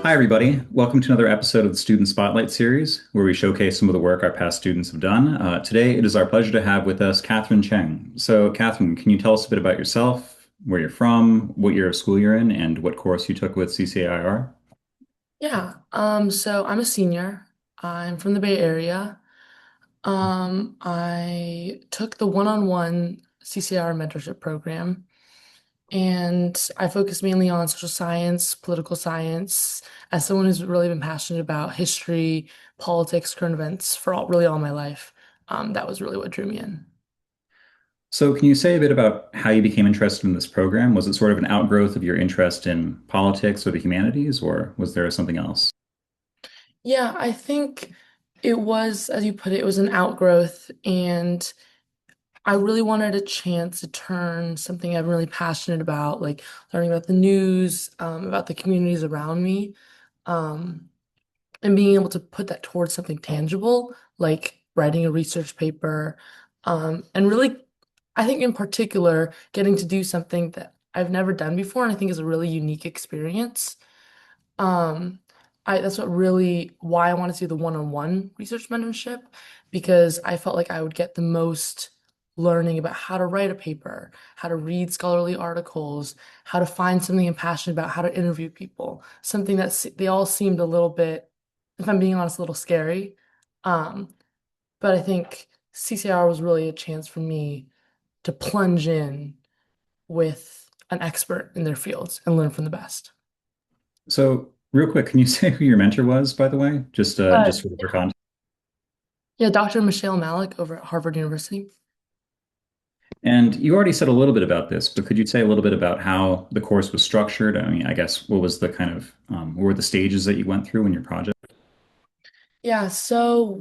Hi, everybody. Welcome to another episode of the Student Spotlight Series, where we showcase some of the work our past students have done. Today, it is our pleasure to have with us Katherine Cheng. So, Katherine, can you tell us a bit about yourself, where you're from, what year of school you're in, and what course you took with CCIR? So I'm a senior. I'm from the Bay Area. I took the one-on-one CCIR mentorship program, and I focus mainly on social science, political science, as someone who's really been passionate about history, politics, current events for really all my life. That was really what drew me in. So, can you say a bit about how you became interested in this program? Was it sort of an outgrowth of your interest in politics or the humanities, or was there something else? Yeah, I think it was, as you put it was an outgrowth, and I really wanted a chance to turn something I'm really passionate about, like learning about the news, about the communities around me, um, and being able to put that towards something tangible, like writing a research paper, and really, I think in particular, getting to do something that I've never done before, and I think is a really unique experience. Um, that's what really why I wanted to do the one-on-one research mentorship because I felt like I would get the most learning about how to write a paper, how to read scholarly articles, how to find something I'm passionate about, how to interview people. Something that they all seemed a little bit, if I'm being honest, a little scary. Um, but I think CCR was really a chance for me to plunge in with an expert in their fields and learn from the best. So, real quick, can you say who your mentor was, by the way? Just But for context. yeah, Dr. Michelle Malik over at Harvard University. And you already said a little bit about this, but could you say a little bit about how the course was structured? I mean, I guess what was the what were the stages that you went through in your project? Yeah, so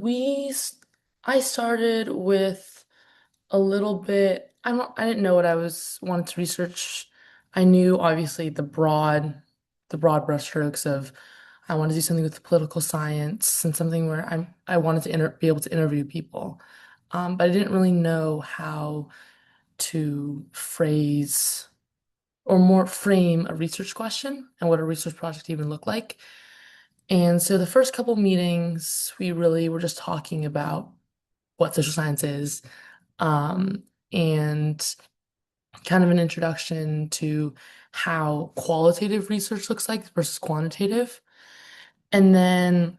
I started with a little bit, I didn't know what I was wanted to research. I knew obviously the broad brushstrokes of I wanted to do something with political science and something where I wanted to be able to interview people. But I didn't really know how to phrase or more frame a research question and what a research project even looked like. And so the first couple meetings, we really were just talking about what social science is, um, and kind of an introduction to how qualitative research looks like versus quantitative. And then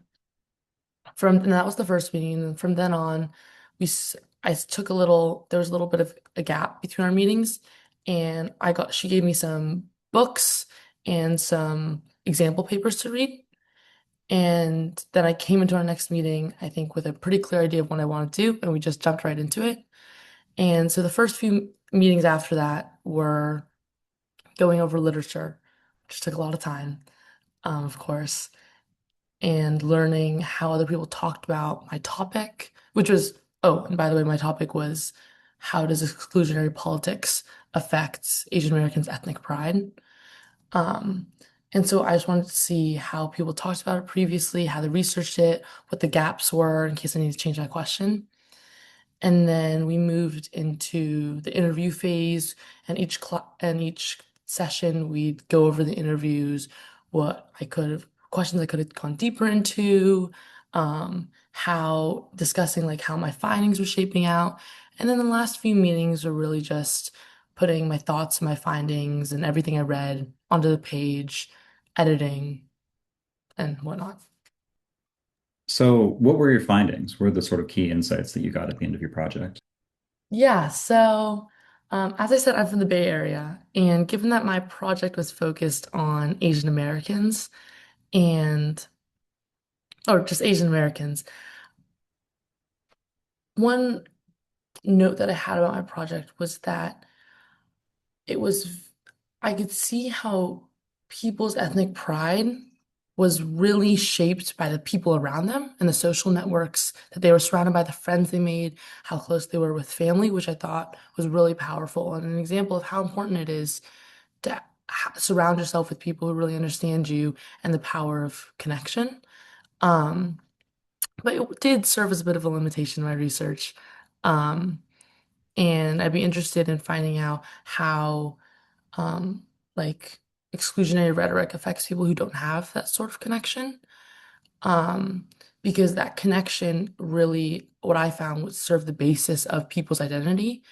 and that was the first meeting. And from then on, I took there was a little bit of a gap between our meetings, and she gave me some books and some example papers to read. And then I came into our next meeting, I think, with a pretty clear idea of what I wanted to do, and we just jumped right into it. And so the first few meetings after that were going over literature, which took a lot of time, of course, and learning how other people talked about my topic, which was, oh, and by the way, my topic was how does exclusionary politics affect Asian Americans' ethnic pride? Um, and so I just wanted to see how people talked about it previously, how they researched it, what the gaps were in case I need to change my question. And then we moved into the interview phase, and each session we'd go over the interviews, questions I could have gone deeper into, how discussing like how my findings were shaping out. And then the last few meetings were really just putting my thoughts and my findings and everything I read onto the page, editing and whatnot. So, what were your findings? What were the sort of key insights that you got at the end of your project? Yeah, so as I said, I'm from the Bay Area, and given that my project was focused on Asian Americans and, or just Asian Americans, one note that I had about my project was that it was, I could see how people's ethnic pride was really shaped by the people around them and the social networks that they were surrounded by, the friends they made, how close they were with family, which I thought was really powerful and an example of how important it is to surround yourself with people who really understand you and the power of connection. Um, but it did serve as a bit of a limitation in my research. Um, and I'd be interested in finding out how, um, like exclusionary rhetoric affects people who don't have that sort of connection. Um, because that connection really, what I found, would serve the basis of people's identity,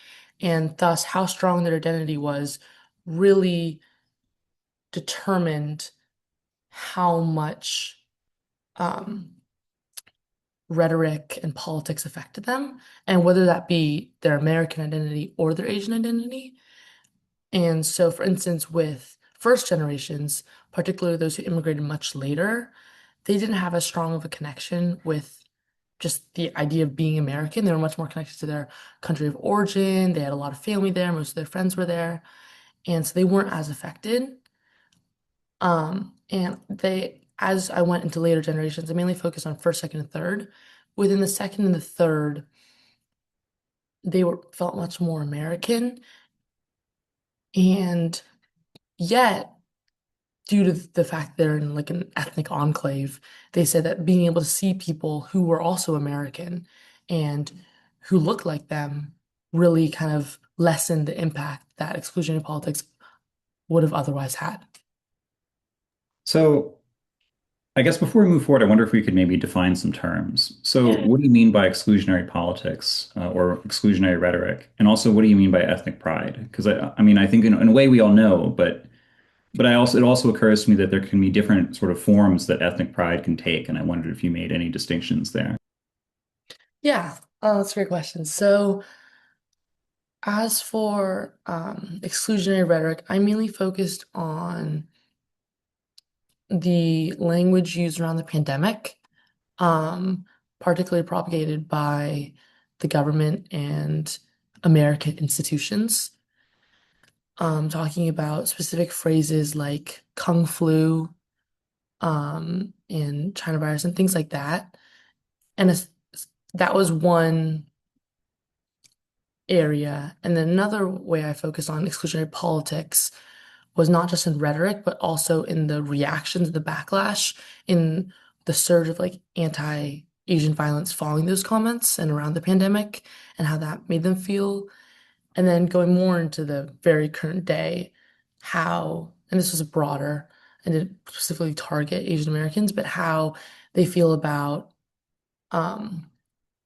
and thus how strong their identity was really determined how much um, rhetoric and politics affected them, and whether that be their American identity or their Asian identity. And so, for instance, with first generations, particularly those who immigrated much later, they didn't have as strong of a connection with just the idea of being American. They were much more connected to their country of origin. They had a lot of family there, most of their friends were there, and so they weren't as affected. And as I went into later generations, I mainly focused on first, second, and third. Within the second and the third, they were felt much more American, and yet, due to the fact they're in like an ethnic enclave, they said that being able to see people who were also American and who looked like them really kind of lessened the impact that exclusionary politics would have otherwise had. So I guess before we move forward, I wonder if we could maybe define some terms. So Yeah. what do you mean by exclusionary politics or exclusionary rhetoric? And also, what do you mean by ethnic pride? Because I mean, I think in a way we all know, but it also occurs to me that there can be different sort of forms that ethnic pride can take, and I wondered if you made any distinctions there. Yeah, that's a great question. So, as for exclusionary rhetoric, I mainly focused on the language used around the pandemic, um, particularly propagated by the government and American institutions, talking about specific phrases like Kung flu, and China virus and things like that. And that was one area. And then another way I focused on exclusionary politics was not just in rhetoric, but also in the reactions, the backlash, in the surge of like anti-Asian violence following those comments and around the pandemic, and how that made them feel. And then going more into the very current day, how, and this was broader and didn't specifically target Asian Americans, but how they feel about um,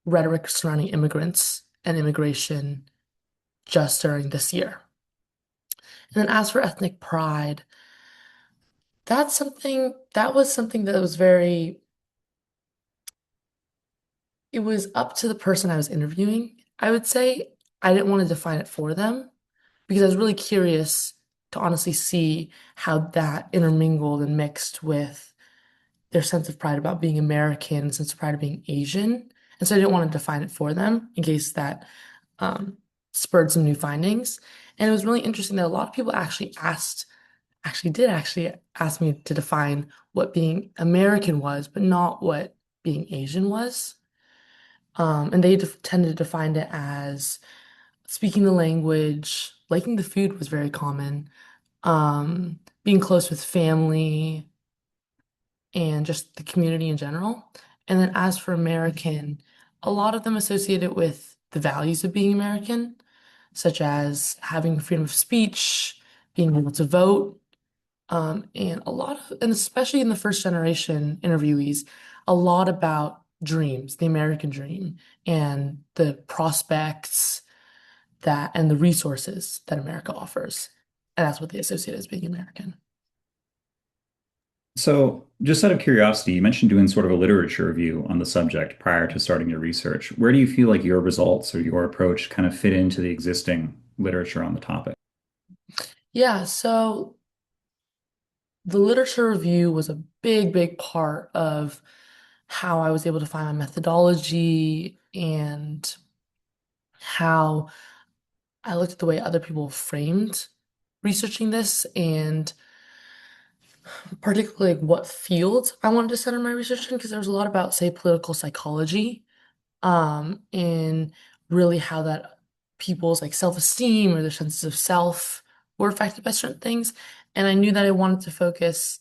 rhetoric surrounding immigrants and immigration just during this year. And then as for ethnic pride, that was something that was very, it was up to the person I was interviewing. I would say I didn't want to define it for them because I was really curious to honestly see how that intermingled and mixed with their sense of pride about being American, sense of pride of being Asian. And so I didn't want to define it for them in case that um, spurred some new findings. And it was really interesting that a lot of people actually ask me to define what being American was, but not what being Asian was. And they tended to define it as speaking the language, liking the food was very common, being close with family, and just the community in general. And then as for American, a lot of them associate it with the values of being American, such as having freedom of speech, being able to vote, and especially in the first generation interviewees, a lot about dreams, the American dream, and the prospects and the resources that America offers. And that's what they associate as being American. So, just out of curiosity, you mentioned doing sort of a literature review on the subject prior to starting your research. Where do you feel like your results or your approach kind of fit into the existing literature on the topic? Yeah, so the literature review was a big, big part of how I was able to find my methodology and how I looked at the way other people framed researching this, and particularly like what field I wanted to center my research in, because there was a lot about, say, political psychology, and really how that people's like self-esteem or their senses of self were affected by certain things. And I knew that I wanted to focus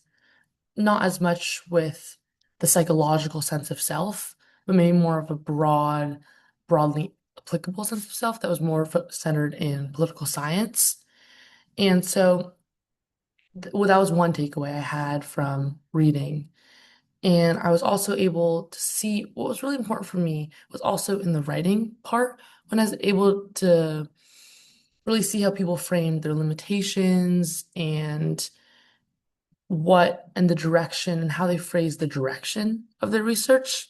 not as much with the psychological sense of self, but maybe more of a broadly applicable sense of self that was more centered in political science. And so well, that was one takeaway I had from reading. And I was also able to see what was really important for me was also in the writing part when I was able to really see how people framed their limitations and what and the direction and how they phrased the direction of their research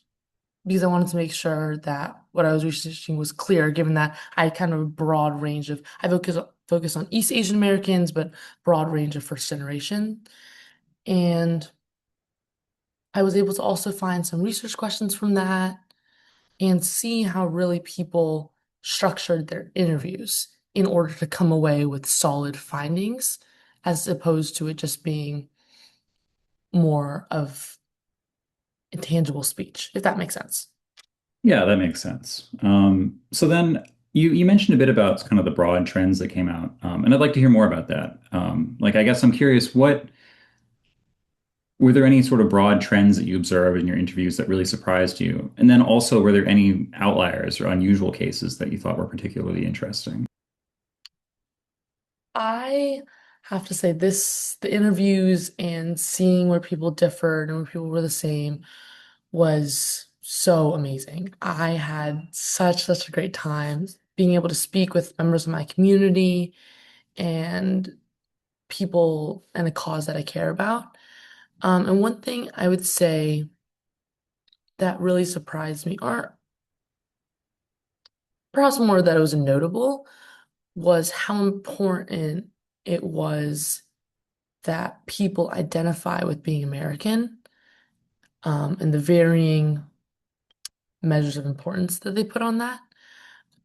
because I wanted to make sure that what I was researching was clear, given that I had kind of a broad range of I focus on East Asian Americans, but broad range of first generation. And I was able to also find some research questions from that and see how really people structured their interviews in order to come away with solid findings, as opposed to it just being more of intangible speech, if that makes sense. Yeah, that makes sense. So then you mentioned a bit about kind of the broad trends that came out, and I'd like to hear more about that. Like, I guess I'm curious, what were there any sort of broad trends that you observed in your interviews that really surprised you? And then also, were there any outliers or unusual cases that you thought were particularly interesting? I have to say the interviews and seeing where people differed and where people were the same was so amazing. I had such a great time being able to speak with members of my community and people and a cause that I care about. And one thing I would say that really surprised me, or perhaps more that it was notable, was how important it was that people identify with being American, and the varying measures of importance that they put on that.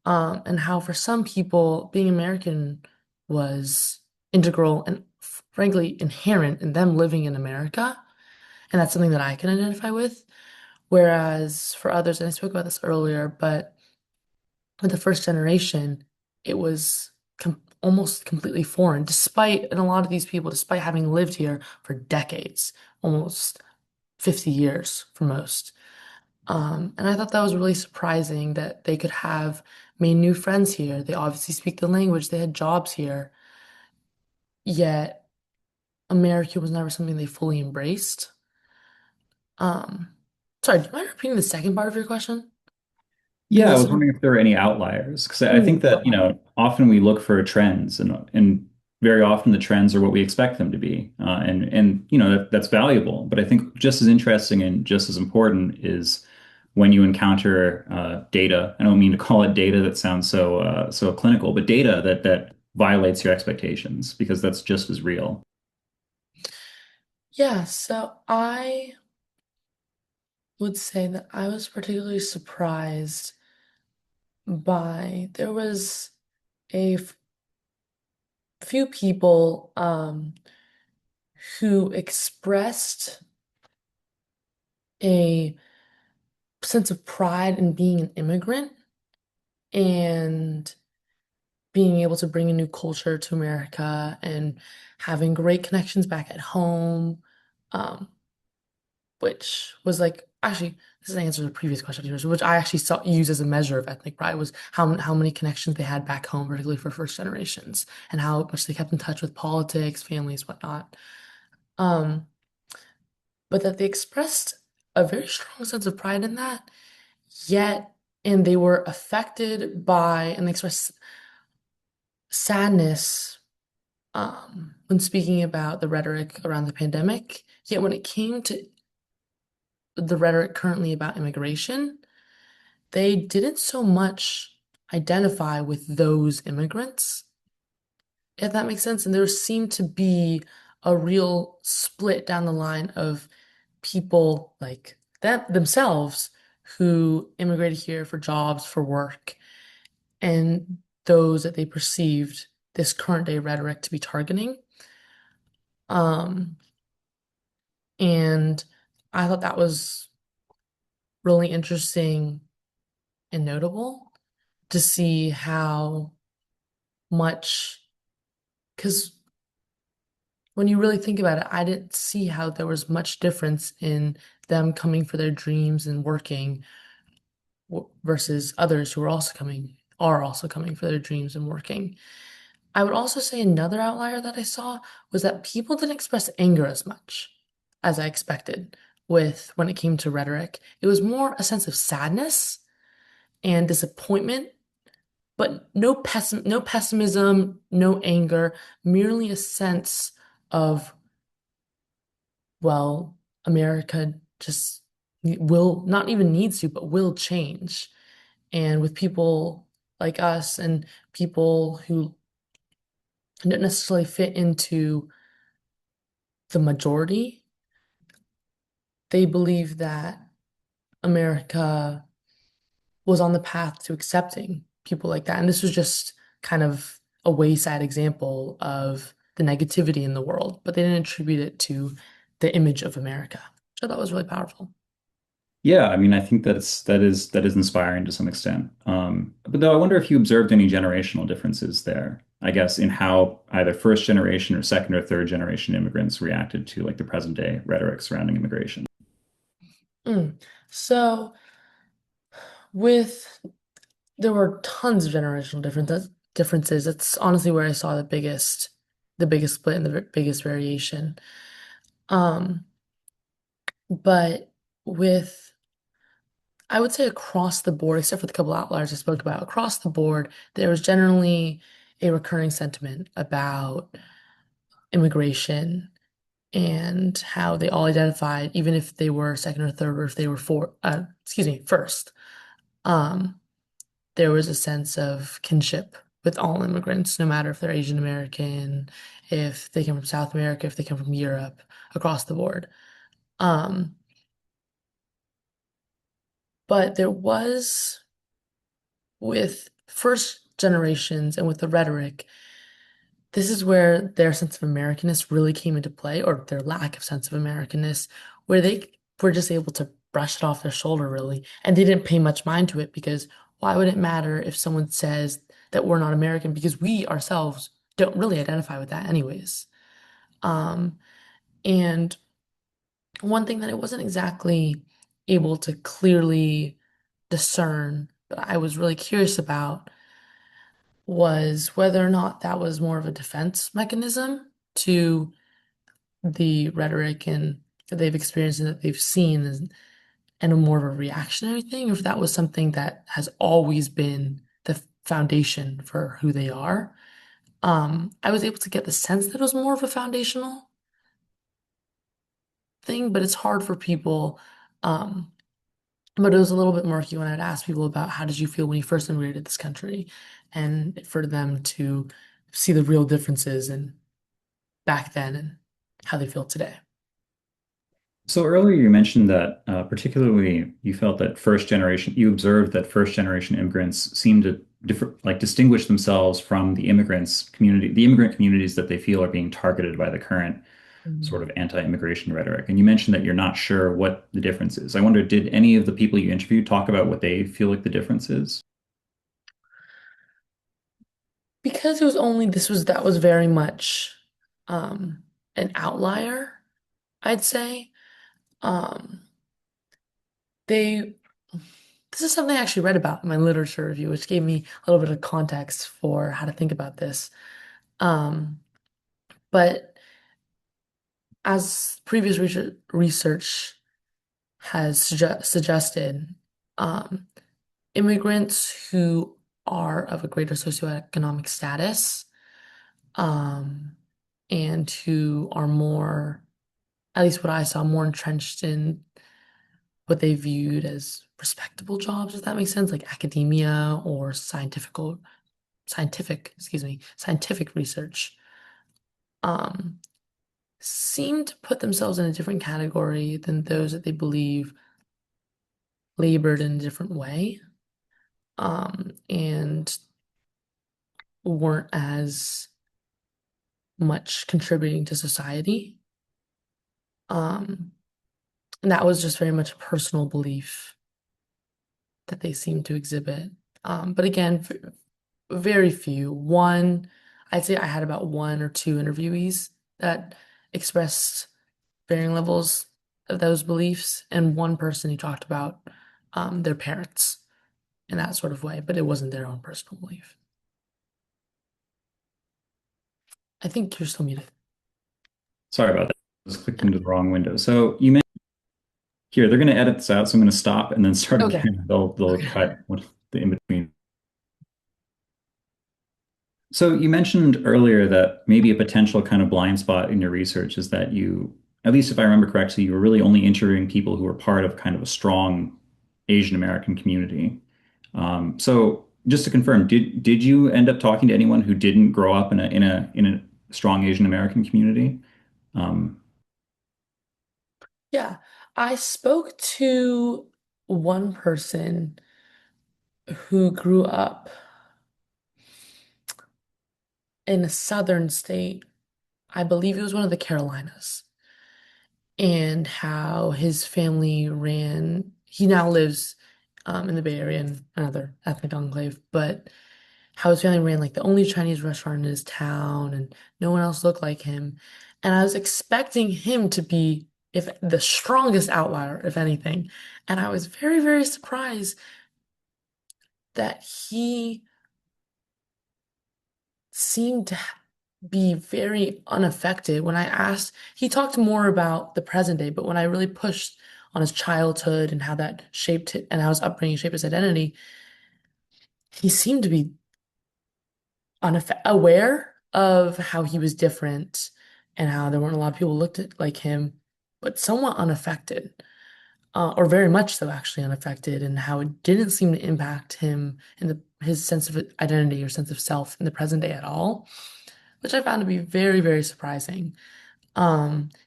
And how for some people, being American was integral and frankly inherent in them living in America. And that's something that I can identify with. Whereas for others, and I spoke about this earlier, but with the first generation, it was almost completely foreign, despite, and a lot of these people, despite having lived here for decades, almost 50 years for most. And I thought that was really surprising that they could have made new friends here. They obviously speak the language, they had jobs here, yet America was never something they fully embraced. Um, sorry, do you mind repeating the second part of your question? Yeah, I Because was wondering if there were any outliers because I think that, okay. often we look for trends and very often the trends are what we expect them to be. And that's valuable. But I think just as interesting and just as important is when you encounter data. I don't mean to call it data that sounds so clinical, but data that violates your expectations because that's just as real. Yeah, so I would say that I was particularly surprised by there was a few people who expressed a sense of pride in being an immigrant and being able to bring a new culture to America and having great connections back at home, um, which was like actually this is an answer to the previous question of yours, which I actually saw use as a measure of ethnic pride was how many connections they had back home, particularly for first generations, and how much they kept in touch with politics, families, whatnot. Um, but that they expressed a very strong sense of pride in that, yet, and they were affected by and they expressed sadness when speaking about the rhetoric around the pandemic. Yet when it came to the rhetoric currently about immigration, they didn't so much identify with those immigrants, if that makes sense. And there seemed to be a real split down the line of people like them themselves who immigrated here for jobs, for work, and those that they perceived this current day rhetoric to be targeting. Um, and I thought that was really interesting and notable to see how much, because when you really think about it, I didn't see how there was much difference in them coming for their dreams and working versus others who are also coming for their dreams and working. I would also say another outlier that I saw was that people didn't express anger as much as I expected with when it came to rhetoric. It was more a sense of sadness and disappointment, but no pessimism, no anger, merely a sense of, well, America just will not even needs to, but will change. And with people like us and people who don't necessarily fit into the majority, they believe that America was on the path to accepting people like that. And this was just kind of a wayside example of the negativity in the world, but they didn't attribute it to the image of America. So that was really powerful. Yeah, I mean, I think that is inspiring to some extent. But though I wonder if you observed any generational differences there, I guess, in how either first generation or second or third generation immigrants reacted to like the present day rhetoric surrounding immigration. Mm. So with there were tons of generational differences. It's honestly where I saw the biggest split and the biggest variation. Um, but with I would say across the board, except for the couple outliers I spoke about, across the board, there was generally a recurring sentiment about immigration and how they all identified, even if they were second or third, or if they were first. Um, there was a sense of kinship with all immigrants, no matter if they're Asian American, if they come from South America, if they come from Europe, across the board. Um, but there was with first generations and with the rhetoric, this is where their sense of Americanness really came into play, or their lack of sense of Americanness, where they were just able to brush it off their shoulder, really. And they didn't pay much mind to it because why would it matter if someone says that we're not American? Because we ourselves don't really identify with that, anyways. Um, and one thing that I wasn't exactly able to clearly discern, but I was really curious about was whether or not that was more of a defense mechanism to the rhetoric and that they've experienced and that they've seen and a more of a reactionary thing, or if that was something that has always been the foundation for who they are. I was able to get the sense that it was more of a foundational thing, but it's hard for people. Um, but it was a little bit murky when I'd ask people about how did you feel when you first immigrated this country, and for them to see the real differences in back then and how they feel today. So earlier you mentioned that particularly you felt that first generation, you observed that first generation immigrants seem to like distinguish themselves from the immigrants community, the immigrant communities that they feel are being targeted by the current sort Mm. of anti-immigration rhetoric. And you mentioned that you're not sure what the difference is. I wonder, did any of the people you interviewed talk about what they feel like the difference is? Because it was only this was that was very much um an outlier, I'd say. Um they this is something I actually read about in my literature review, which gave me a little bit of context for how to think about this. Um, but as previous research has suggested, um, immigrants who are of a greater socioeconomic status, um, and who are more, at least what I saw, more entrenched in what they viewed as respectable jobs, if that makes sense, like academia or scientific research, um, seem to put themselves in a different category than those that they believe labored in a different way, and weren't as much contributing to society. Um, and that was just very much a personal belief that they seem to exhibit. But again, very few. I'd say I had about one or two interviewees that expressed varying levels of those beliefs, and one person who talked about their parents in that sort of way, but it wasn't their own personal belief. I think you're still muted. Sorry about that. I just clicked into the wrong window. So you mentioned here, they're going to edit this out. So I'm going to stop and then start Okay. again. They'll Okay. cut the in between. So you mentioned earlier that maybe a potential kind of blind spot in your research is that you, at least if I remember correctly, you were really only interviewing people who were part of kind of a strong Asian American community. So just to confirm, did you end up talking to anyone who didn't grow up in a strong Asian American community? Um, Yeah. I spoke to one person who grew up in a southern state. I believe it was one of the Carolinas, and how his family ran. He now lives in the Bay Area in another ethnic enclave, but how his family ran like the only Chinese restaurant in his town, and no one else looked like him. And I was expecting him to be, if the strongest outlier, if anything. And I was very, very surprised that he seemed to be very unaffected. When I asked, he talked more about the present day, but when I really pushed on his childhood and how that shaped it and how his upbringing shaped his identity, he seemed to be aware of how he was different and how there weren't a lot of people who looked like him, but somewhat unaffected, or very much so actually unaffected, and how it didn't seem to impact him in his sense of identity or sense of self in the present day at all, which I found to be very, very surprising.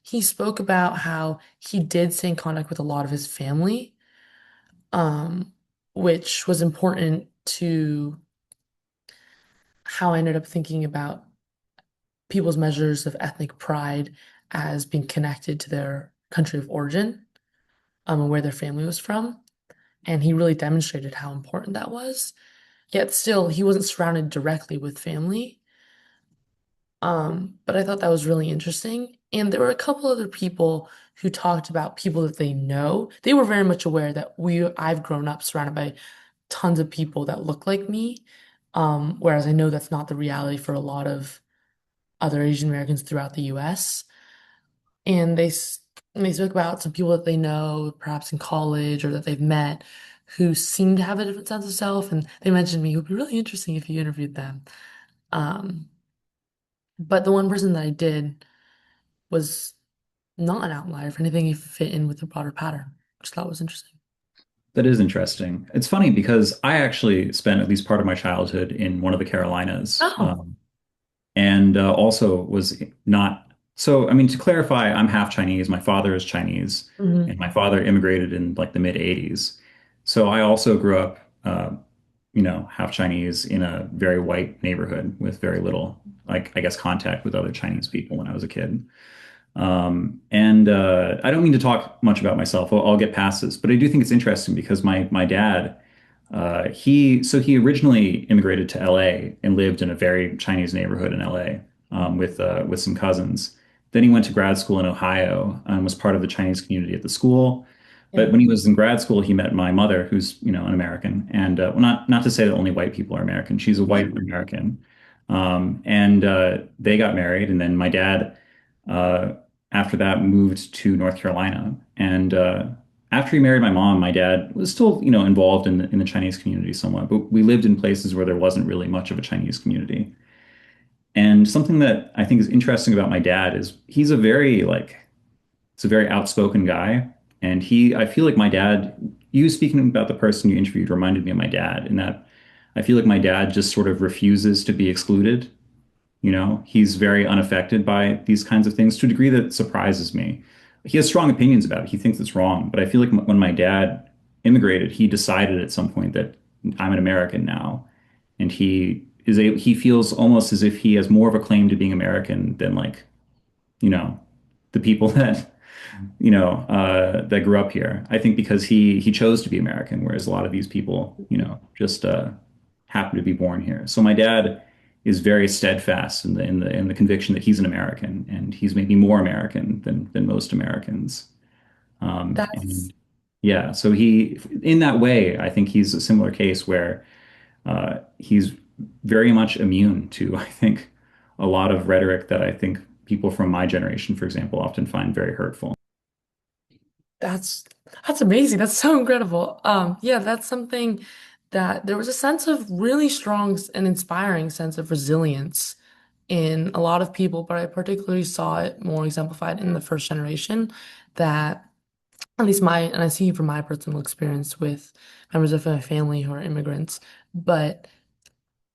He spoke about how he did stay in contact with a lot of his family, um, which was important to how I ended up thinking about people's measures of ethnic pride as being connected to their country of origin, and where their family was from. And he really demonstrated how important that was. Yet still, he wasn't surrounded directly with family. But I thought that was really interesting. And there were a couple other people who talked about people that they know. They were very much aware that I've grown up surrounded by tons of people that look like me. Whereas I know that's not the reality for a lot of other Asian Americans throughout the US. And they spoke about some people that they know, perhaps in college or that they've met, who seem to have a different sense of self. And they mentioned me, it would be really interesting if you interviewed them. Um, but the one person that I did was not an outlier. If anything, he fit in with the broader pattern, which I thought was interesting. that is interesting. It's funny because I actually spent at least part of my childhood in one of the Carolinas. Oh, And also was not so. I mean, to clarify, I'm half Chinese. My father is Chinese, and hmm. my father immigrated in like the mid 80s. So I also grew up, half Chinese in a very white neighborhood with very little, like, I guess, contact with other Chinese people when I was a kid. And I don't mean to talk much about myself. I'll get past this, but I do think it's interesting because my dad, he originally immigrated to LA and lived in a very Chinese neighborhood in LA, with some cousins. Then he went to grad school in Ohio and was part of the Chinese community at the school. Yeah. But when he was in grad school, he met my mother, who's an American, and well, not to say that only white people are American. She's a white American, and they got married, and then my dad, uh, after that, moved to North Carolina, and after he married my mom, my dad was still, involved in the Chinese community somewhat, but we lived in places where there wasn't really much of a Chinese community. And something that I think is interesting about my dad is he's a very outspoken guy. And I feel like my dad, you speaking about the person you interviewed reminded me of my dad in that I feel like my dad just sort of refuses to be excluded. He's very unaffected by these kinds of things to a degree that surprises me. He has strong opinions about it. He thinks it's wrong. But I feel like when my dad immigrated, he decided at some point that I'm an American now. And he feels almost as if he has more of a claim to being American than like, you know, the people that grew up here. I think because he chose to be American, whereas a lot of these people, just happen to be born here. So my dad is very steadfast in the conviction that he's an American, and he's maybe more American than most Americans. That's And yeah, so he in that way, I think he's a similar case where he's very much immune to, I think, a lot of rhetoric that I think people from my generation, for example, often find very hurtful. That's that's amazing. That's so incredible. Yeah, that's something that there was a sense of really strong and inspiring sense of resilience in a lot of people, but I particularly saw it more exemplified in the first generation that at least and I see from my personal experience with members of my family who are immigrants, but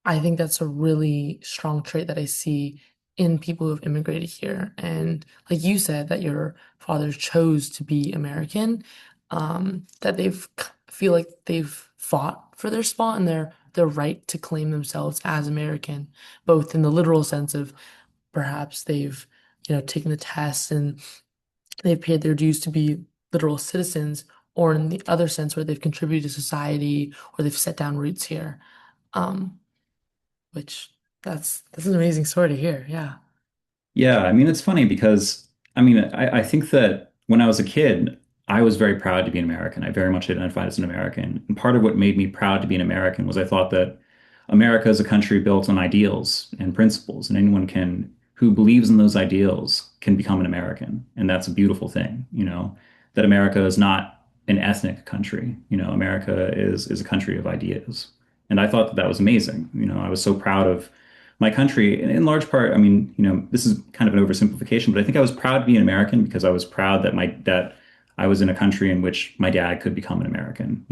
I think that's a really strong trait that I see in people who have immigrated here. And like you said, that your father chose to be American, that feel like they've fought for their spot and their right to claim themselves as American, both in the literal sense of perhaps they've, taken the test and they've paid their dues to be literal citizens, or in the other sense where they've contributed to society or they've set down roots here. Um, which that's an amazing story to hear. Yeah. Yeah, I mean, it's funny because I mean, I think that when I was a kid, I was very proud to be an American. I very much identified as an American. And part of what made me proud to be an American was I thought that America is a country built on ideals and principles, and anyone who believes in those ideals can become an American. And that's a beautiful thing, that America is not an ethnic country. America is a country of ideas. And I thought that that was amazing. I was so proud of my country, and in large part, I mean, this is kind of an oversimplification, but I think I was proud to be an American because I was proud that I was in a country in which my dad could become an American.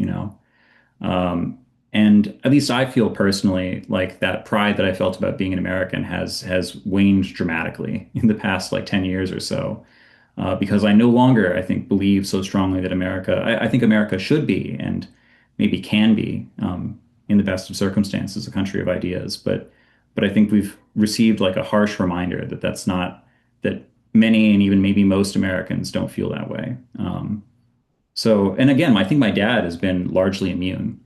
Um, and at least I feel personally like that pride that I felt about being an American has waned dramatically in the past like 10 years or so, because I no longer, I think, believe so strongly that I think America should be and maybe can be, in the best of circumstances, a country of ideas. But I think we've received like a harsh reminder that that's not, that many and even maybe most Americans don't feel that way. And again, I think my dad has been largely immune.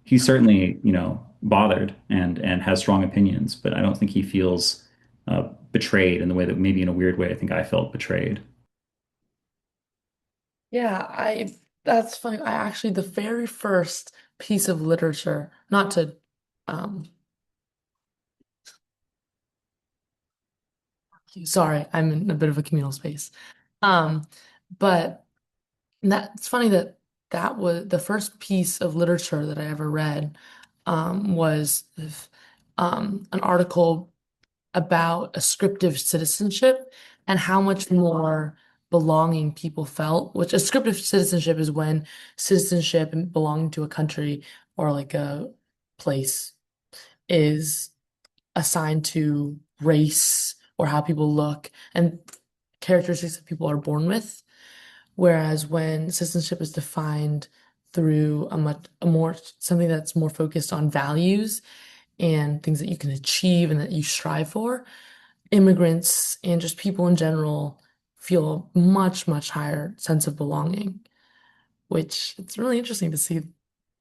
He's certainly, bothered and has strong opinions, but I don't think he feels betrayed in the way that maybe in a weird way I think I felt betrayed. Yeah, I that's funny. I actually the very first piece of literature, not to um sorry, I'm in a bit of a communal space. Um, but that's funny that that was the first piece of literature that I ever read was an article about ascriptive citizenship and how much more belonging people felt, which ascriptive citizenship is when citizenship and belonging to a country or like a place is assigned to race or how people look and characteristics that people are born with. Whereas when citizenship is defined through a more something that's more focused on values and things that you can achieve and that you strive for, immigrants and just people in general feel a much, much higher sense of belonging, which it's really interesting to see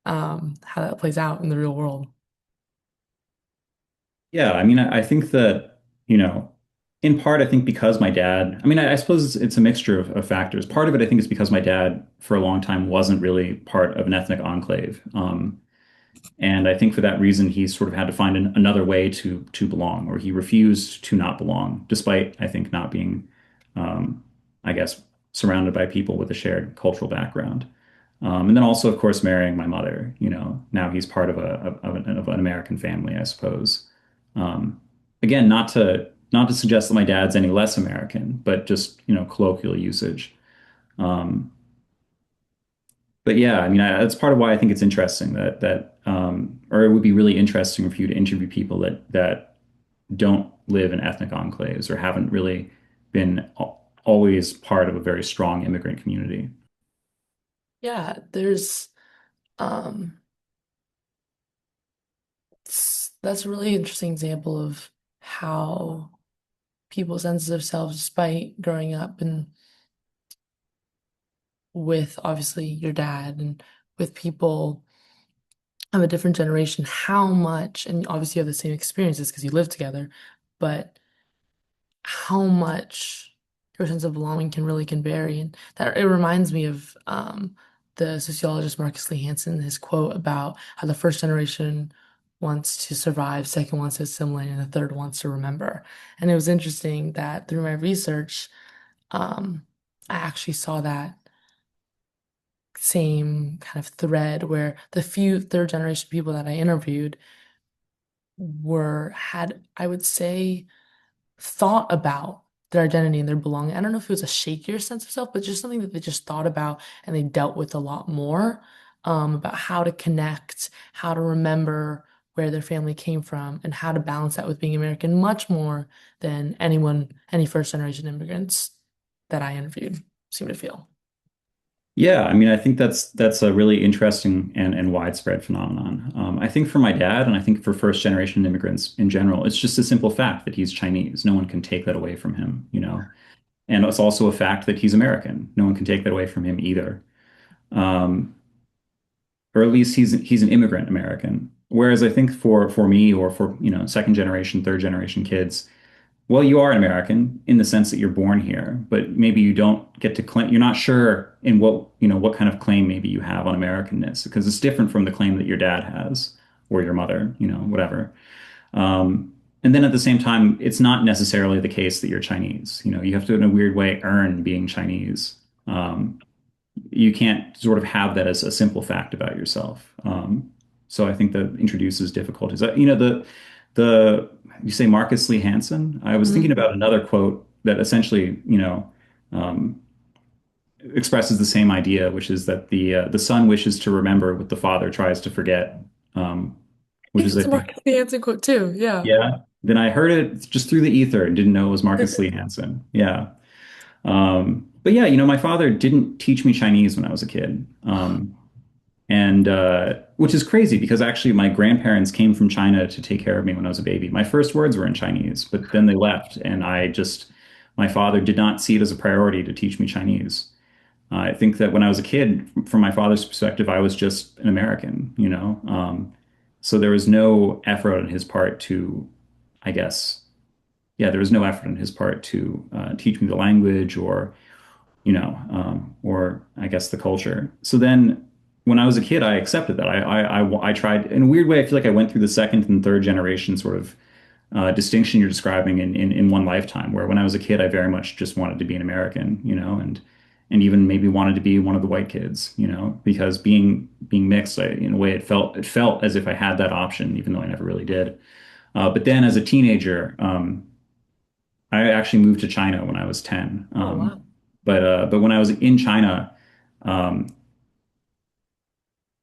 how that plays out in the real world. Yeah, I mean, I think that, in part, I think because my dad, I mean, I suppose it's a mixture of factors. Part of it, I think, is because my dad, for a long time, wasn't really part of an ethnic enclave. And I think for that reason, he sort of had to find another way to belong, or he refused to not belong, despite, I think, not being, um, I guess, surrounded by people with a shared cultural background. And then also, of course, marrying my mother. Now he's part of an American family, I suppose. Um, Again, not to suggest that my dad's any less American, but just colloquial usage. Um, but yeah, I mean, that's part of why I think it's interesting or it would be really interesting for you to interview people that don't live in ethnic enclaves or haven't really been always part of a very strong immigrant community. Yeah, there's um that's a really interesting example of how people's senses of self, despite growing up and with obviously your dad and with people of a different generation, how much, and obviously you have the same experiences because you live together, but how much your sense of belonging can vary. And that it reminds me of the sociologist Marcus Lee Hansen, his quote about how the first generation wants to survive, second wants to assimilate, and the third wants to remember. And it was interesting that through my research, um, I actually saw that same kind of thread where the few third generation people that I interviewed had, I would say, thought about their identity and their belonging. I don't know if it was a shakier sense of self, but just something that they just thought about and they dealt with a lot more, about how to connect, how to remember where their family came from, and how to balance that with being American, much more than any first generation immigrants that I interviewed seem to feel. Yeah, I mean, I think that's a really interesting and widespread phenomenon. I think for my dad, and I think for first generation immigrants in general, it's just a simple fact that he's Chinese. No one can take that away from him, you know. And it's also a fact that he's American. No one can take that away from him either. Um, or at least he's an immigrant American. Whereas I think for me or for, you know, second generation, third generation kids, well, you are an American in the sense that you're born here, but maybe you don't get to claim, you're not sure in what, you know, what kind of claim maybe you have on Americanness, because it's different from the claim that your dad has or your mother, you know, whatever. And then at the same time, it's not necessarily the case that you're Chinese. You know, you have to, in a weird way, earn being Chinese. Um, you can't sort of have that as a simple fact about yourself. So I think that introduces difficulties. You know, the you say Marcus Lee Hansen. I was thinking Mhm. about another quote that essentially, you know, um, expresses the same idea, which is that the son wishes to remember what the father tries to forget. Um, I which think is, I it's a think, Marcus Hansen quote too. Yeah. yeah. Then I heard it just through the ether and didn't know it was Marcus Lee Hansen. Yeah. But yeah, you know, my father didn't teach me Chinese when I was a kid. And which is crazy because actually my grandparents came from China to take care of me when I was a baby. My first words were in Chinese, but then they left, and my father did not see it as a priority to teach me Chinese. I think that when I was a kid, from my father's perspective, I was just an American, you know. So there was no effort on his part to, I guess, yeah, there was no effort on his part to teach me the language or I guess the culture. So then when I was a kid, I accepted that. I tried in a weird way. I feel like I went through the second and third generation sort of distinction you're describing in one lifetime, where when I was a kid, I very much just wanted to be an American, you know, and even maybe wanted to be one of the white kids, you know, because being mixed, in a way, it felt as if I had that option, even though I never really did. But then as a teenager, I actually moved to China when I was 10. Oh, wow. But when I was in China, um,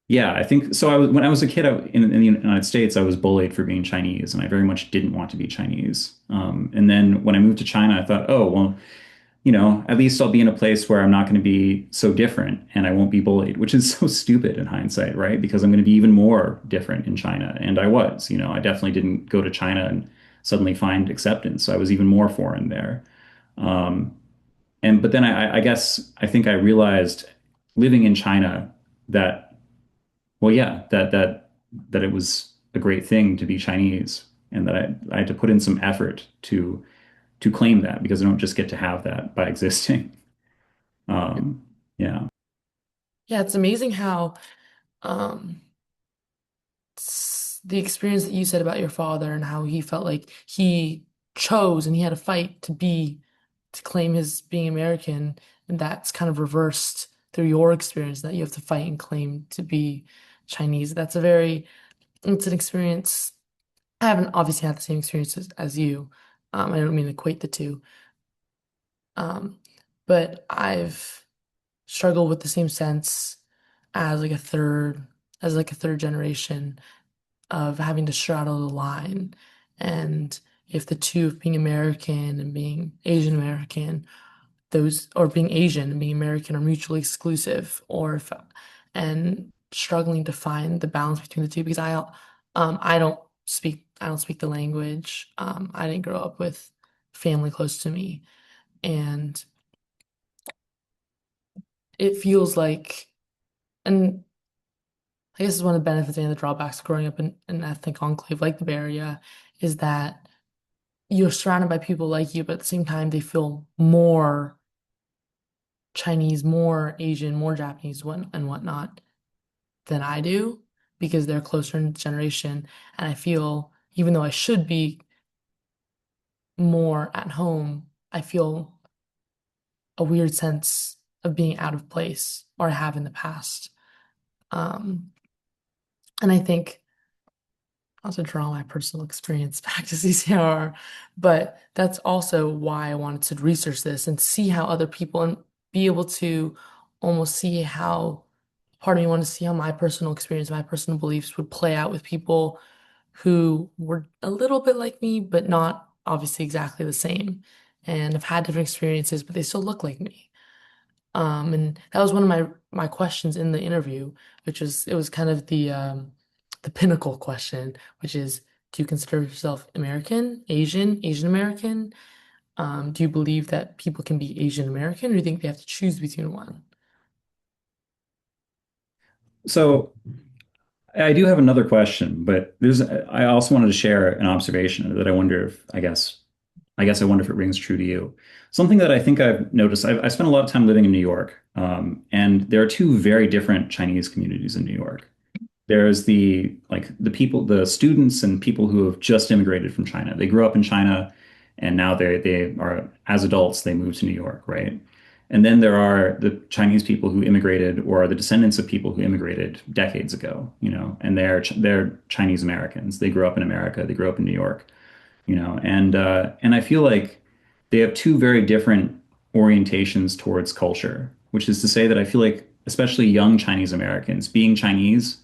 yeah, I think so. When I was a kid in the United States, I was bullied for being Chinese, and I very much didn't want to be Chinese. And then when I moved to China, I thought, oh, well, you know, at least I'll be in a place where I'm not going to be so different and I won't be bullied, which is so stupid in hindsight, right? Because I'm going to be even more different in China. And I was, you know, I definitely didn't go to China and suddenly find acceptance. I was even more foreign there. Um, but then I guess I think I realized living in China that, well, yeah, that it was a great thing to be Chinese, and that I had to put in some effort to claim that because I don't just get to have that by existing. Yeah. Yeah, it's amazing how the experience that you said about your father and how he felt like he chose and he had to fight to claim his being American, and that's kind of reversed through your experience that you have to fight and claim to be Chinese. It's an experience. I haven't obviously had the same experience as you. I don't mean to equate the two. Um, but I've struggled with the same sense as like a third as like a third generation of having to straddle the line. And if the two of being American and being Asian American, those or being Asian and being American are mutually exclusive, or if and struggling to find the balance between the two because I don't speak the language. I didn't grow up with family close to me, and it feels like and I guess it's one of the benefits and the drawbacks of growing up in an ethnic enclave like the Bay Area is that you're surrounded by people like you, but at the same time, they feel more Chinese, more Asian, more Japanese and whatnot than I do because they're closer in generation. And I feel, even though I should be more at home, I feel a weird sense of being out of place, or I have in the past. Um, and I think not to draw my personal experience back to CCIR, but that's also why I wanted to research this and see how other people and be able to almost see how part of me wanted to see how my personal experience, my personal beliefs would play out with people who were a little bit like me, but not obviously exactly the same, and have had different experiences, but they still look like me. And that was one of my questions in the interview, which was it was kind of the pinnacle question, which is, do you consider yourself American, Asian, Asian American? Do you believe that people can be Asian American, or do you think they have to choose between one? So I do have another question, but I also wanted to share an observation that I wonder if, I wonder if it rings true to you. Something that I think I've noticed, I spent a lot of time living in New York, and there are two very different Chinese communities in New York. There's the people, the students and people who have just immigrated from China. They grew up in China and now they are, as adults, they moved to New York, right? And then there are the Chinese people who immigrated or are the descendants of people who immigrated decades ago, and they're Chinese Americans. They grew up in America, they grew up in New York, and I feel like they have two very different orientations towards culture, which is to say that I feel like especially young Chinese Americans, being Chinese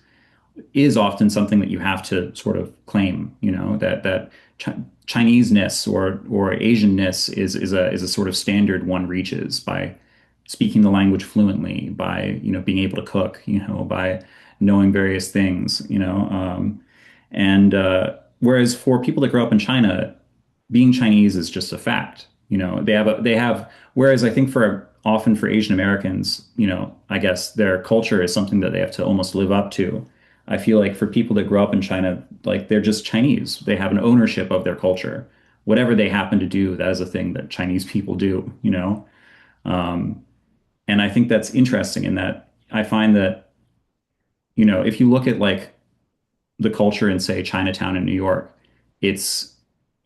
is often something that you have to sort of claim, that Ch Chineseness or Asianness is a sort of standard one reaches by speaking the language fluently, by being able to cook, by knowing various things, and whereas for people that grow up in China, being Chinese is just a fact. They have whereas I think for often for Asian Americans, I guess their culture is something that they have to almost live up to. I feel like for people that grow up in China, like they're just Chinese. They have an ownership of their culture. Whatever they happen to do, that is a thing that Chinese people do. And I think that's interesting in that I find that, if you look at like the culture in, say, Chinatown in New York, it's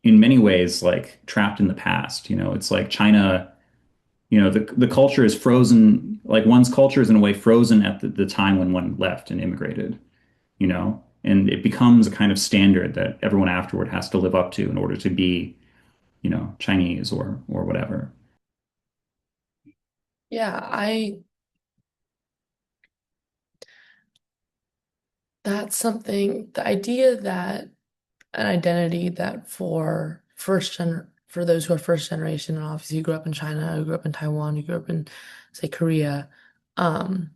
in many ways like trapped in the past. It's like China, the culture is frozen, like one's culture is in a way frozen at the time when one left and immigrated, and it becomes a kind of standard that everyone afterward has to live up to in order to be, Chinese or whatever. Yeah, that's something, the idea that an identity that for those who are first generation, and obviously you grew up in China, you grew up in Taiwan, you grew up in, say, Korea, um,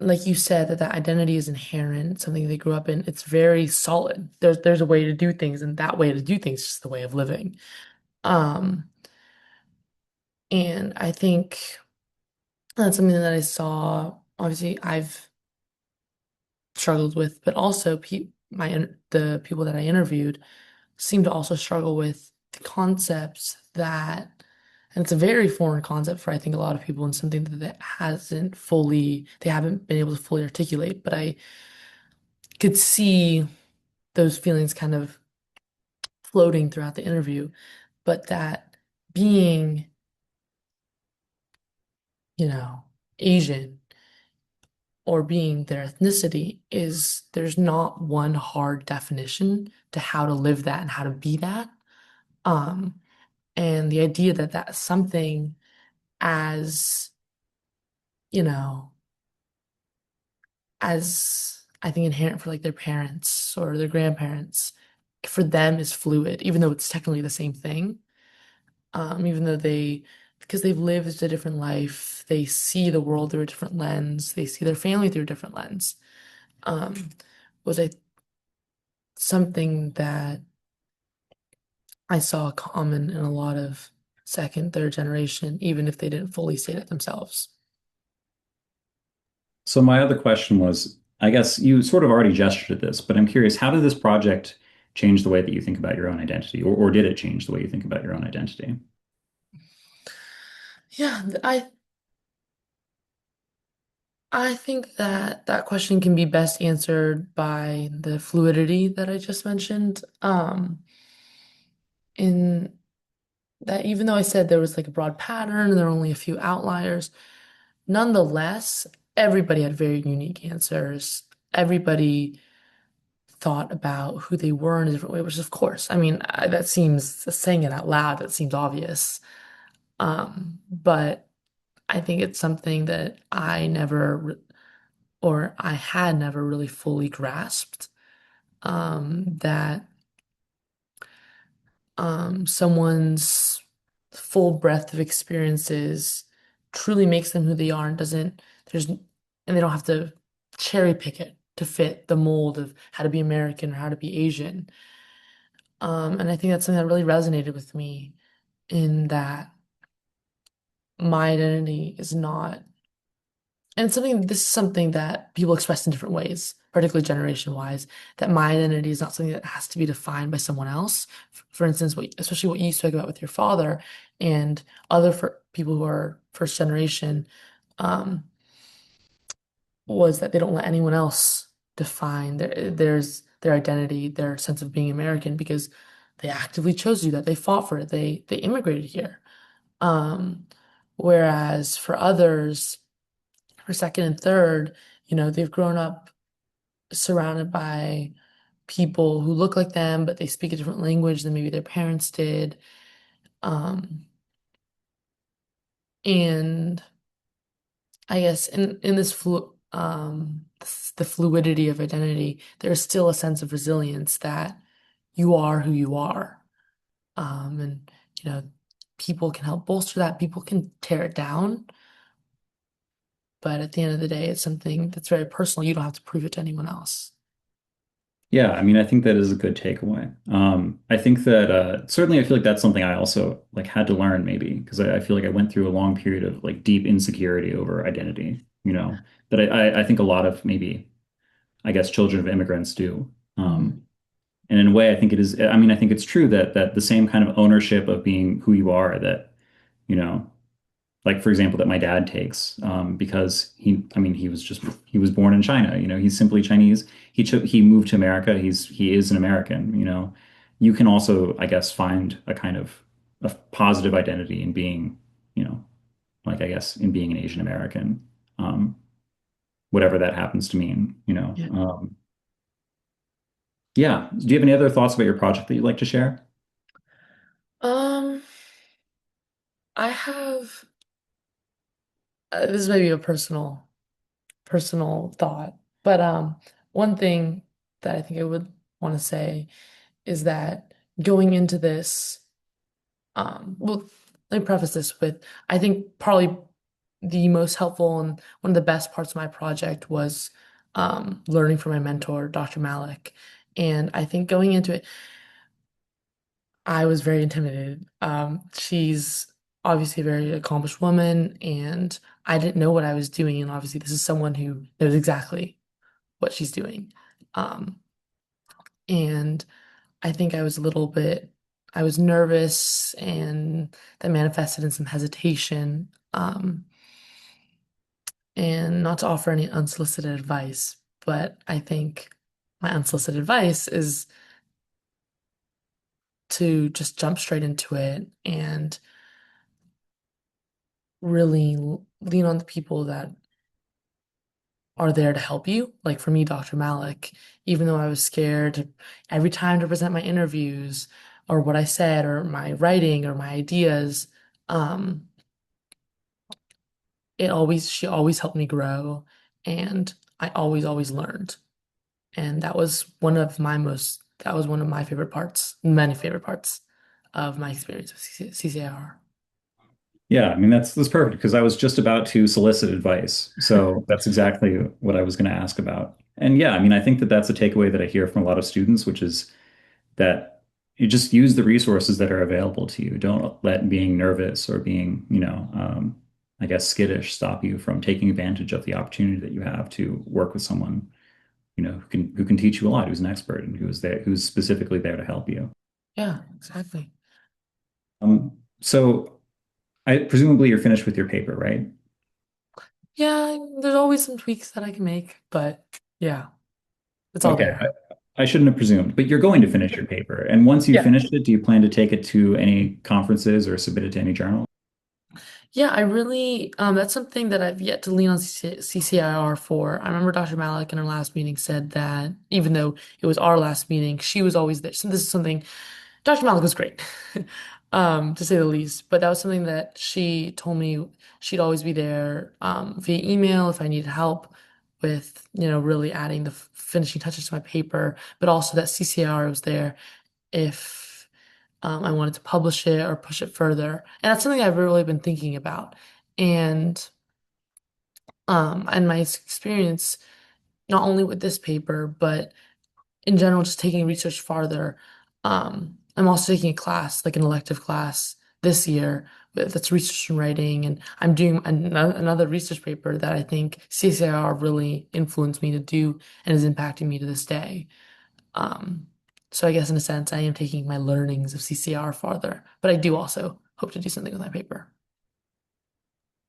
like you said, that identity is inherent, something they grew up in. It's very solid. There's a way to do things, and that way to do things is just the way of living. Um, and I think that's something that I saw. Obviously, I've struggled with, but also the people that I interviewed seem to also struggle with the concepts that, and it's a very foreign concept for I think a lot of people, and something they haven't been able to fully articulate. But I could see those feelings kind of floating throughout the interview, but that being, you know, Asian or being their ethnicity is there's not one hard definition to how to live that and how to be that. Um, and the idea that that's something as, you know, as I think inherent for like their parents or their grandparents, for them is fluid, even though it's technically the same thing. Even though because they've lived a different life, they see the world through a different lens, they see their family through a different lens. Um, was I something that I saw common in a lot of second, third generation, even if they didn't fully say it themselves. So my other question was, I guess you sort of already gestured at this, but I'm curious, how did this project change the way that you think about your own identity, or did it change the way you think about your own identity? Yeah, I think that that question can be best answered by the fluidity that I just mentioned. In that even though I said there was like a broad pattern and there were only a few outliers, nonetheless, everybody had very unique answers. Everybody thought about who they were in a different way, which of course, I mean, that seems saying it out loud, that seems obvious. But I think it's something that I had never really fully grasped, that someone's full breadth of experiences truly makes them who they are and they don't have to cherry pick it to fit the mold of how to be American or how to be Asian. And I think that's something that really resonated with me in that my identity is not, and this is something that people express in different ways, particularly generation wise, that my identity is not something that has to be defined by someone else. For instance, especially what you spoke about with your father and other for people who are first generation, um, was that they don't let anyone else define their identity, their sense of being American because they actively chose to do that. They fought for it. They immigrated here. Um, Whereas for others, for second and third, they've grown up surrounded by people who look like them, but they speak a different language than maybe their parents did. Um, and I guess in the fluidity of identity, there's still a sense of resilience that you are who you are. And people can help bolster that, people can tear it down, but at the end of the day, it's something that's very personal. You don't have to prove it to anyone else. Yeah, I mean, I think that is a good takeaway. I think that certainly I feel like that's something I also like had to learn maybe because I feel like I went through a long period of like deep insecurity over identity, that I think a lot of maybe I guess children of immigrants do. Mhm. And in a way, I think it is. I mean, I think it's true that the same kind of ownership of being who you are that you know like for example that my dad takes because I mean he was born in China, he's simply Chinese. He moved to America. He is an American, you can also I guess find a kind of a positive identity in being, like I guess in being an Asian American, whatever that happens to mean, Yeah. yeah. Do you have any other thoughts about your project that you'd like to share? Um, I have this may be a personal thought, but one thing that I think I would want to say is that going into this, well, let me preface this with I think probably the most helpful and one of the best parts of my project was learning from my mentor, Dr. Malik. And I think going into it, I was very intimidated. She's obviously a very accomplished woman, and I didn't know what I was doing. And obviously, this is someone who knows exactly what she's doing. Um, and I think I was nervous, and that manifested in some hesitation. And not to offer any unsolicited advice, but I think my unsolicited advice is to just jump straight into it and really lean on the people that are there to help you. Like for me, Dr. Malik, even though I was scared every time to present my interviews or what I said or my writing or my ideas, um, she always helped me grow and I always learned. And that was one of my favorite parts, many favorite parts of my experience with CCIR. Yeah, I mean that's perfect because I was just about to solicit advice. So that's exactly what I was going to ask about. And yeah, I mean I think that that's a takeaway that I hear from a lot of students, which is that you just use the resources that are available to you. Don't let being nervous or being, I guess skittish stop you from taking advantage of the opportunity that you have to work with someone, who can teach you a lot, who's an expert and who's specifically there to help you. Yeah, exactly. So I presumably you're finished with your paper, right? Yeah, there's always some tweaks that I can make, but yeah, it's all Okay, there. I shouldn't have presumed, but you're going to finish your paper. And once you Yeah. finished it, do you plan to take it to any conferences or submit it to any journal? Yeah, I really, that's something that I've yet to lean on CCIR for. I remember Dr. Malik in our last meeting said that even though it was our last meeting, she was always there. So this is something, Dr. Malik was great, to say the least. But that was something that she told me she'd always be there, via email if I needed help with, really adding the finishing touches to my paper, but also that CCIR was there if I wanted to publish it or push it further. And that's something I've really been thinking about. And my experience, not only with this paper, but in general, just taking research farther. I'm also taking a class, like an elective class this year that's research and writing, and I'm doing another research paper that I think CCIR really influenced me to do and is impacting me to this day. Um, so I guess in a sense, I am taking my learnings of CCR farther, but I do also hope to do something with my paper.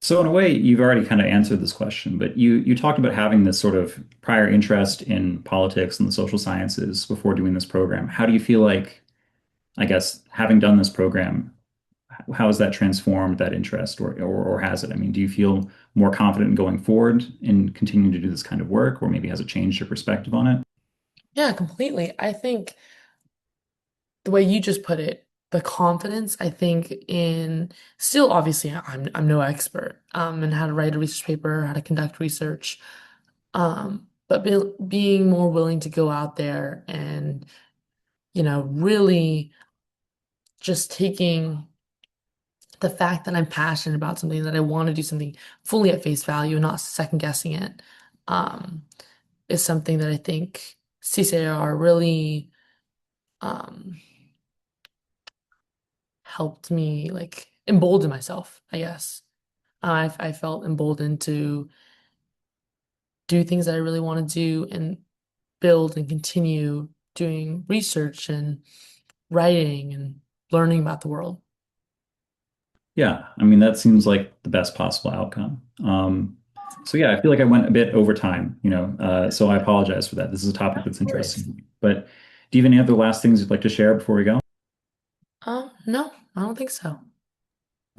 So in a way, you've already kind of answered this question, but you talked about having this sort of prior interest in politics and the social sciences before doing this program. How do you feel like, I guess, having done this program, how has that transformed that interest or has it? I mean, do you feel more confident in going forward in continuing to do this kind of work, or maybe has it changed your perspective on it? Yeah, completely. I think the way you just put it, the confidence, I think in still obviously I'm no expert in how to write a research paper, how to conduct research. But being more willing to go out there and, really just taking the fact that I'm passionate about something, that I want to do something fully at face value and not second guessing it, um, is something that I think CCAR really um, helped me like embolden myself, I guess. I felt emboldened to do things that I really want to do and build and continue doing research and writing and learning about the world. Yeah, I mean, that seems like the best possible outcome. So yeah, I feel like I went a bit over time, so I apologize for that. This is a topic that's No interesting worries. to me. But do you have any other last things you'd like to share before we go? No, I don't think so.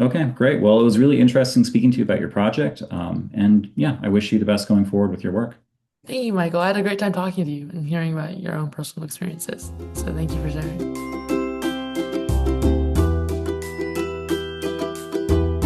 Okay, great. Well, it was really interesting speaking to you about your project. And yeah, I wish you the best going forward with your work. Thank you, Michael. I had a great time talking to you and hearing about your own personal experiences. So thank you for sharing.